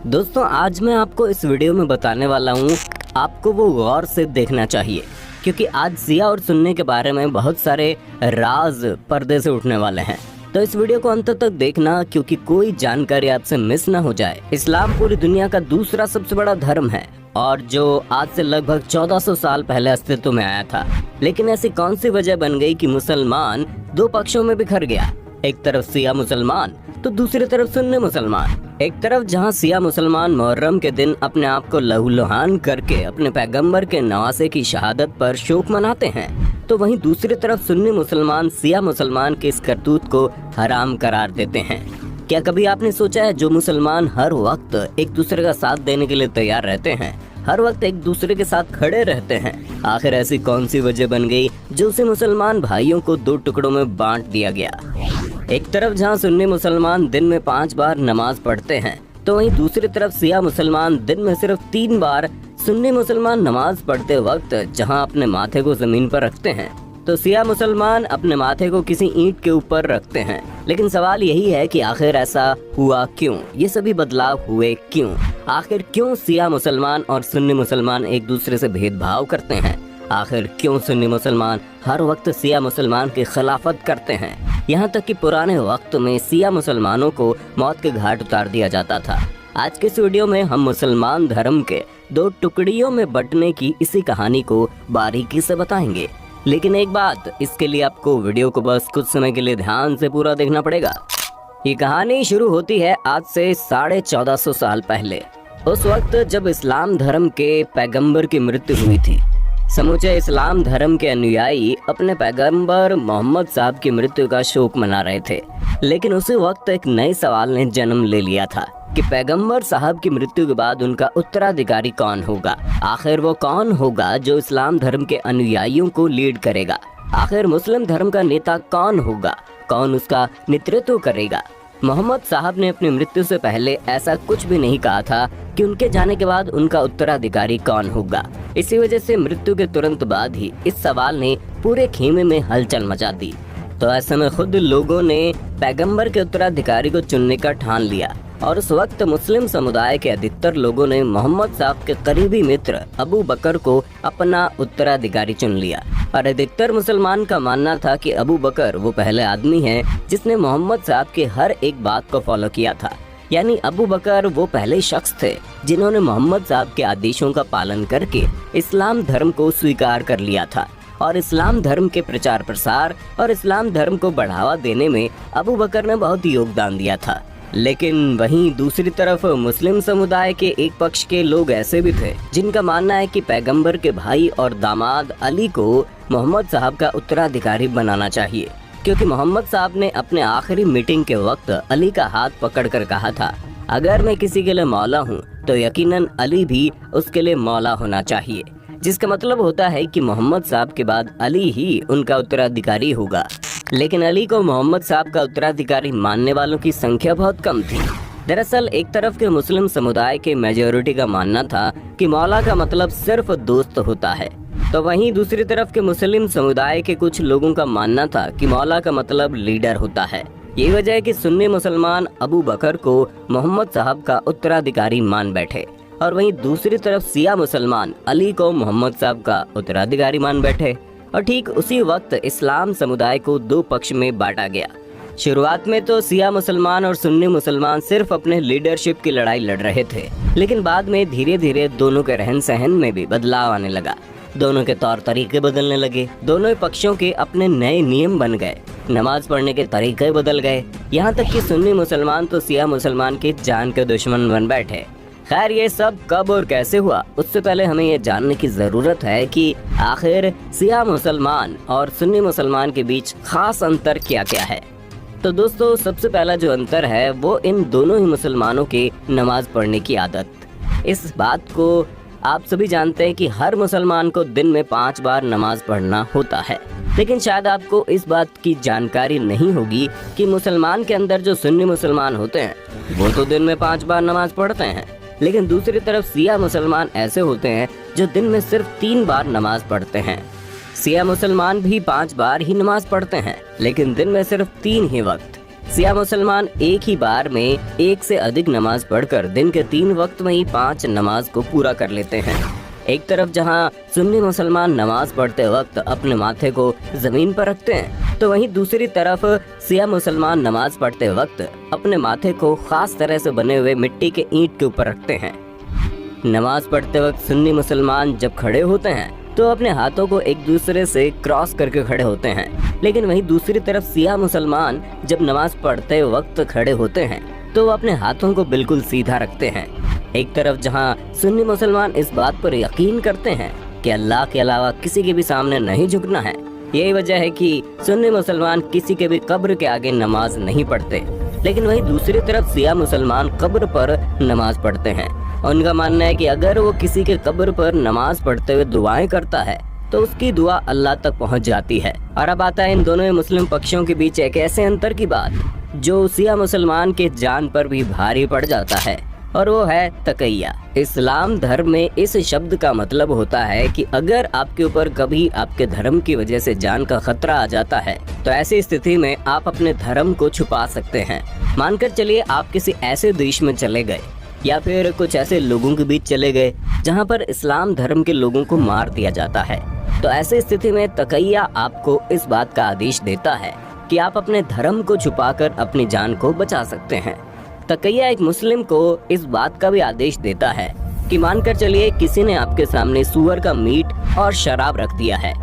दोस्तों आज मैं आपको इस वीडियो में बताने वाला हूँ, आपको वो गौर से देखना चाहिए क्योंकि आज शिया और सुन्नी के बारे में बहुत सारे राज पर्दे से उठने वाले हैं। तो इस वीडियो को अंत तक देखना क्योंकि कोई जानकारी आपसे मिस ना हो जाए। इस्लाम पूरी दुनिया का दूसरा सबसे बड़ा धर्म है और जो आज से लगभग 1400 साल पहले अस्तित्व में आया था। लेकिन ऐसी कौन सी वजह बन गई कि मुसलमान दो पक्षों में बिखर गया। एक तरफ शिया मुसलमान तो दूसरी तरफ सुन्नी मुसलमान। एक तरफ जहां शिया मुसलमान मुहर्रम के दिन अपने आप को लहूलुहान करके अपने पैगंबर के नवासे की शहादत पर शोक मनाते हैं, तो वहीं दूसरी तरफ सुन्नी मुसलमान शिया मुसलमान के इस करतूत को हराम करार देते हैं। क्या कभी आपने सोचा है जो मुसलमान हर वक्त एक दूसरे का साथ देने के लिए तैयार रहते हैं, हर वक्त एक दूसरे के साथ खड़े रहते हैं, आखिर ऐसी कौन सी वजह बन गई जो उसे मुसलमान भाइयों को दो टुकड़ों में बांट दिया गया। एक तरफ जहां सुन्नी मुसलमान दिन में 5 बार नमाज पढ़ते हैं, तो वहीं दूसरी तरफ शिया मुसलमान दिन में सिर्फ 3 बार। सुन्नी मुसलमान नमाज पढ़ते वक्त जहां अपने माथे को जमीन पर रखते हैं, तो शिया मुसलमान अपने माथे को किसी ईंट के ऊपर रखते हैं। लेकिन सवाल यही है कि आखिर ऐसा हुआ क्यों, ये सभी बदलाव हुए क्यों, आखिर क्यों शिया मुसलमान और सुन्नी मुसलमान एक दूसरे से भेदभाव करते हैं, आखिर क्यों सुन्नी मुसलमान हर वक्त शिया मुसलमान की खिलाफत करते हैं। यहाँ तक कि पुराने वक्त में शिया मुसलमानों को मौत के घाट उतार दिया जाता था। आज के इस वीडियो में हम मुसलमान धर्म के 2 टुकड़ियों में बंटने की इसी कहानी को बारीकी से बताएंगे। लेकिन एक बात, इसके लिए आपको वीडियो को बस कुछ समय के लिए ध्यान से पूरा देखना पड़ेगा। ये कहानी शुरू होती है आज से 1450 साल पहले, उस वक्त जब इस्लाम धर्म के पैगंबर की मृत्यु हुई थी। समूचे इस्लाम धर्म के अनुयायी अपने पैगंबर मोहम्मद साहब की मृत्यु का शोक मना रहे थे। लेकिन उसी वक्त एक नए सवाल ने जन्म ले लिया था कि पैगंबर साहब की मृत्यु के बाद उनका उत्तराधिकारी कौन होगा। आखिर वो कौन होगा जो इस्लाम धर्म के अनुयायियों को लीड करेगा। आखिर मुस्लिम धर्म का नेता कौन होगा, कौन उसका नेतृत्व करेगा। मोहम्मद साहब ने अपनी मृत्यु से पहले ऐसा कुछ भी नहीं कहा था कि उनके जाने के बाद उनका उत्तराधिकारी कौन होगा। इसी वजह से मृत्यु के तुरंत बाद ही इस सवाल ने पूरे खेमे में हलचल मचा दी। तो ऐसे में खुद लोगों ने पैगंबर के उत्तराधिकारी को चुनने का ठान लिया और उस वक्त मुस्लिम समुदाय के अधिकतर लोगों ने मोहम्मद साहब के करीबी मित्र अबू बकर को अपना उत्तराधिकारी चुन लिया। और अधिकतर मुसलमान का मानना था कि अबू बकर वो पहले आदमी है जिसने मोहम्मद साहब के हर एक बात को फॉलो किया था। यानी अबू बकर वो पहले शख्स थे जिन्होंने मोहम्मद साहब के आदेशों का पालन करके इस्लाम धर्म को स्वीकार कर लिया था। और इस्लाम धर्म के प्रचार प्रसार और इस्लाम धर्म को बढ़ावा देने में अबू बकर ने बहुत योगदान दिया था। लेकिन वहीं दूसरी तरफ मुस्लिम समुदाय के एक पक्ष के लोग ऐसे भी थे जिनका मानना है कि पैगंबर के भाई और दामाद अली को मोहम्मद साहब का उत्तराधिकारी बनाना चाहिए, क्योंकि मोहम्मद साहब ने अपने आखिरी मीटिंग के वक्त अली का हाथ पकड़कर कहा था, अगर मैं किसी के लिए मौला हूँ तो यकीनन अली भी उसके लिए मौला होना चाहिए। जिसका मतलब होता है कि मोहम्मद साहब के बाद अली ही उनका उत्तराधिकारी होगा। लेकिन अली को मोहम्मद साहब का उत्तराधिकारी मानने वालों की संख्या बहुत कम थी। दरअसल एक तरफ के मुस्लिम समुदाय के मेजॉरिटी का मानना था कि मौला का मतलब सिर्फ दोस्त होता है, तो वहीं दूसरी तरफ के मुस्लिम समुदाय के कुछ लोगों का मानना था कि मौला का मतलब लीडर होता है। यही वजह है कि सुन्नी मुसलमान अबू बकर को मोहम्मद साहब का उत्तराधिकारी मान बैठे और वहीं दूसरी तरफ शिया मुसलमान अली को मोहम्मद साहब का उत्तराधिकारी मान बैठे। और ठीक उसी वक्त इस्लाम समुदाय को 2 पक्ष में बांटा गया। शुरुआत में तो शिया मुसलमान और सुन्नी मुसलमान सिर्फ अपने लीडरशिप की लड़ाई लड़ रहे थे, लेकिन बाद में धीरे धीरे दोनों के रहन सहन में भी बदलाव आने लगा। दोनों के तौर तरीके बदलने लगे, दोनों पक्षों के अपने नए नियम बन गए, नमाज पढ़ने के तरीके बदल गए। यहाँ तक कि सुन्नी मुसलमान तो शिया मुसलमान के जान के दुश्मन बन बैठे। खैर ये सब कब और कैसे हुआ, उससे पहले हमें ये जानने की ज़रूरत है कि आखिर शिया मुसलमान और सुन्नी मुसलमान के बीच खास अंतर क्या क्या है। तो दोस्तों सबसे पहला जो अंतर है वो इन दोनों ही मुसलमानों के नमाज पढ़ने की आदत। इस बात को आप सभी जानते हैं कि हर मुसलमान को दिन में 5 बार नमाज पढ़ना होता है। लेकिन शायद आपको इस बात की जानकारी नहीं होगी कि मुसलमान के अंदर जो सुन्नी मुसलमान होते हैं वो तो दिन में 5 बार नमाज पढ़ते हैं, लेकिन दूसरी तरफ शिया मुसलमान ऐसे होते हैं जो दिन में सिर्फ 3 बार नमाज पढ़ते हैं। शिया मुसलमान भी 5 बार ही नमाज पढ़ते हैं, लेकिन दिन में सिर्फ 3 ही वक्त। सिया मुसलमान एक ही बार में एक से अधिक नमाज पढ़कर दिन के 3 वक्त में ही 5 नमाज को पूरा कर लेते हैं। एक तरफ जहां सुन्नी मुसलमान नमाज पढ़ते वक्त अपने माथे को जमीन पर रखते हैं, तो वहीं दूसरी तरफ सिया मुसलमान नमाज पढ़ते वक्त अपने माथे को खास तरह से बने हुए मिट्टी के ईंट के ऊपर रखते हैं। नमाज पढ़ते वक्त सुन्नी मुसलमान जब खड़े होते हैं तो अपने हाथों को एक दूसरे से क्रॉस करके खड़े होते हैं, लेकिन वहीं दूसरी तरफ सिया मुसलमान जब नमाज पढ़ते वक्त खड़े होते हैं तो वो अपने हाथों को बिल्कुल सीधा रखते हैं। एक तरफ जहां सुन्नी मुसलमान इस बात पर यकीन करते हैं कि अल्लाह के अलावा किसी के भी सामने नहीं झुकना है, यही वजह है कि सुन्नी मुसलमान किसी के भी कब्र के आगे नमाज नहीं पढ़ते, लेकिन वहीं दूसरी तरफ सिया मुसलमान कब्र पर नमाज पढ़ते हैं। उनका मानना है कि अगर वो किसी के कब्र पर नमाज पढ़ते हुए दुआएं करता है तो उसकी दुआ अल्लाह तक पहुंच जाती है। और अब आता है इन दोनों मुस्लिम पक्षों के बीच एक ऐसे अंतर की बात जो सिया मुसलमान के जान पर भी भारी पड़ जाता है, और वो है तकैया। इस्लाम धर्म में इस शब्द का मतलब होता है कि अगर आपके ऊपर कभी आपके धर्म की वजह से जान का खतरा आ जाता है तो ऐसी स्थिति में आप अपने धर्म को छुपा सकते हैं। मानकर चलिए आप किसी ऐसे देश में चले गए या फिर कुछ ऐसे लोगों के बीच चले गए जहां पर इस्लाम धर्म के लोगों को मार दिया जाता है, तो ऐसी स्थिति में तकैया आपको इस बात का आदेश देता है कि आप अपने धर्म को छुपाकर अपनी जान को बचा सकते हैं। तकैया एक मुस्लिम को इस बात का भी आदेश देता है कि मानकर चलिए किसी ने आपके सामने सूअर का मीट और शराब रख दिया है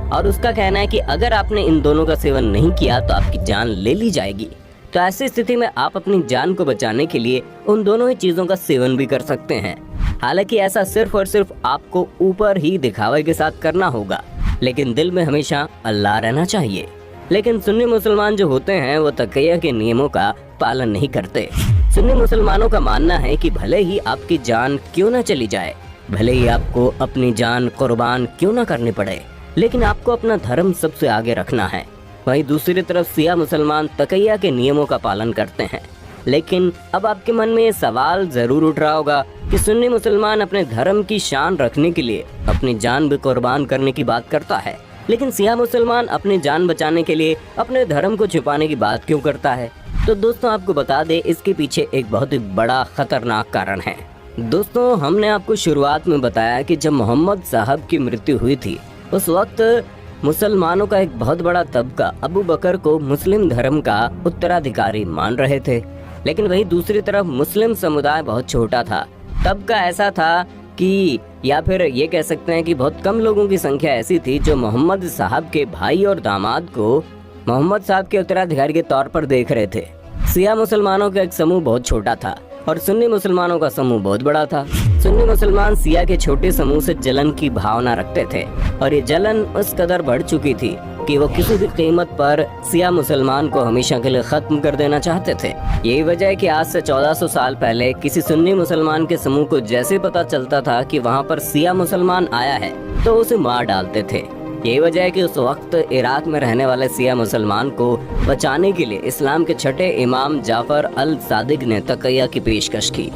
और उसका कहना है कि अगर आपने इन दोनों का सेवन नहीं किया तो आपकी जान ले ली जाएगी, तो ऐसी स्थिति में आप अपनी जान को बचाने के लिए उन दोनों ही चीजों का सेवन भी कर सकते हैं। हालांकि ऐसा सिर्फ और सिर्फ आपको ऊपर ही दिखावे के साथ करना होगा, लेकिन दिल में हमेशा अल्लाह रहना चाहिए। लेकिन सुन्नी मुसलमान जो होते हैं वो तकैया के नियमों का पालन नहीं करते। सुन्नी मुसलमानों का मानना है कि भले ही आपकी जान क्यों न चली जाए, भले ही आपको अपनी जान कुर्बान क्यों न करनी पड़े, लेकिन आपको अपना धर्म सबसे आगे रखना है। वहीं दूसरी तरफ सिया मुसलमान तकैया के नियमों का पालन करते हैं। लेकिन अब आपके मन में ये सवाल जरूर उठ रहा होगा कि सुन्नी मुसलमान अपने धर्म की शान रखने के लिए अपनी जान भी कुर्बान करने की बात करता है, लेकिन सिया मुसलमान अपनी जान बचाने के लिए अपने धर्म को छुपाने की बात क्यों करता है? तो दोस्तों आपको बता दे, इसके पीछे एक बहुत ही बड़ा खतरनाक कारण है। दोस्तों हमने आपको शुरुआत में बताया कि जब मोहम्मद साहब की मृत्यु हुई थी उस वक्त मुसलमानों का एक बहुत बड़ा तबका अबू बकर को मुस्लिम धर्म का उत्तराधिकारी मान रहे थे, लेकिन वही दूसरी तरफ मुस्लिम समुदाय बहुत छोटा था। तबका ऐसा था कि या फिर ये कह सकते हैं कि बहुत कम लोगों की संख्या ऐसी थी जो मोहम्मद साहब के भाई और दामाद को मोहम्मद साहब के उत्तराधिकारी के तौर पर देख रहे थे। सिया मुसलमानों का एक समूह बहुत छोटा था और सुन्नी मुसलमानों का समूह बहुत बड़ा था। सुन्नी मुसलमान सिया के छोटे समूह से जलन की भावना रखते थे और ये जलन उस कदर बढ़ चुकी थी कि वो किसी भी कीमत पर सिया मुसलमान को हमेशा के लिए खत्म कर देना चाहते थे। यही वजह है कि आज से 1400 साल पहले किसी सुन्नी मुसलमान के समूह को जैसे पता चलता था कि वहाँ पर सिया मुसलमान आया है तो उसे मार डालते थे। यही वजह है कि उस वक्त इराक में रहने वाले सिया मुसलमान को बचाने के लिए इस्लाम के छठे इमाम जाफर अल सादिक ने तकैया की पेशकश की।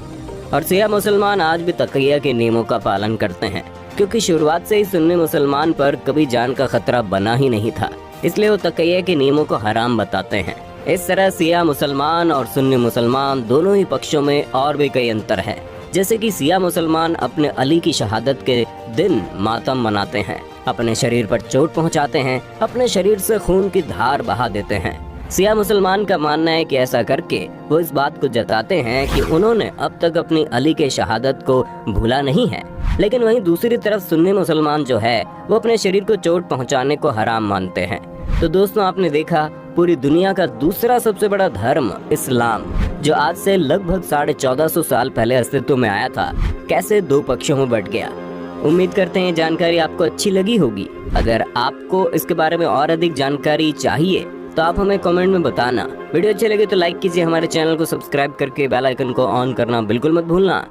और सिया मुसलमान आज भी तकैया के नियमों का पालन करते हैं, क्योंकि शुरुआत से ही सुन्नी मुसलमान पर कभी जान का खतरा बना ही नहीं था, इसलिए वो तकैया के नियमों को हराम बताते हैं। इस तरह सिया मुसलमान और सुन्नी मुसलमान दोनों ही पक्षों में और भी कई अंतर है। जैसे कि सिया मुसलमान अपने अली की शहादत के दिन मातम मनाते हैं, अपने शरीर पर चोट पहुंचाते हैं, अपने शरीर से खून की धार बहा देते हैं। सिया मुसलमान का मानना है कि ऐसा करके वो इस बात को जताते हैं कि उन्होंने अब तक अपनी अली के शहादत को भूला नहीं है। लेकिन वहीं दूसरी तरफ सुन्नी मुसलमान जो है वो अपने शरीर को चोट पहुंचाने को हराम मानते हैं। तो दोस्तों आपने देखा पूरी दुनिया का दूसरा सबसे बड़ा धर्म इस्लाम, जो आज से लगभग 1450 साल पहले अस्तित्व में आया था, कैसे दो पक्षों में बट गया। उम्मीद करते हैं जानकारी आपको अच्छी लगी होगी। अगर आपको इसके बारे में और अधिक जानकारी चाहिए तो आप हमें कमेंट में बताना। वीडियो अच्छी लगे तो लाइक कीजिए, हमारे चैनल को सब्सक्राइब करके बेल आइकन को ऑन करना बिल्कुल मत भूलना।